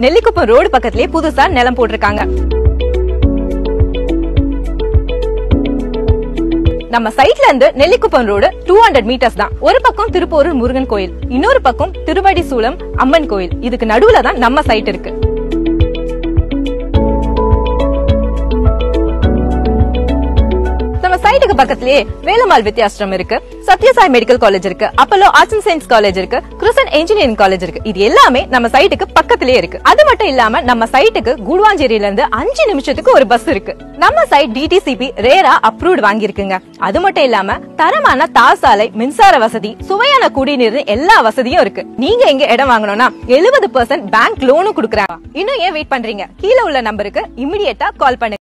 Nellikuppam road பக்கத்திலே புதுசா நிலம் போட்டிருக்காங்க. நம்ம சைட்ல இருந்து நெல்லிக்குப்பம் ரோடு 200 மீட்டர்ஸ் தான். ஒரு பக்கம் திருப்போரூர் முருகன் கோயில், இன்னொரு பக்கம் திருவடி சூலம் அம்மன் கோயில். இதுக்கு நடுவுல தான் நம்ம சைட் இருக்கு. நம்ம சைட்டுக்கு பக்கத்திலேயே வேலம்மாள் வித்யாசிரம் இருக்கு, சத்யசாய் மெடிக்கல் காலேஜ் இருக்கு, Apollo arts and science college இருக்கு, கிருஷ்ணன் இன்ஜினியரிங் காலேஜ் இருக்கு. இது எல்லாமே நம்ம சைட்டுக்கு பக்கத்திலேயே இருக்கு. அது மட்டும் இல்லாம நம்ம சைட்டுக்கு கூடுவாஞ்சேரியில இருந்து 5 நிமிஷத்துக்கு ஒரு பஸ் இருக்கு. நம்ம சைட் டிடிசிபி ரேரா அப்ரூவ்ட் வாங்கியிருக்குங்க. அது மட்டும் இல்லாம தரமான தார் சாலை, மின்சார வசதி, சுவையான குடிநீர் எல்லா வசதியும் இருக்கு. நீங்க எங்க இடம் வாங்கணும்னா 70% பேங்க் லோனும் கொடுக்கறாங்க. இன்னும் ஏன் வெயிட் பண்றீங்க? கீழே உள்ள நம்பருக்கு இமிடியேட்டா கால் பண்ணுங்க.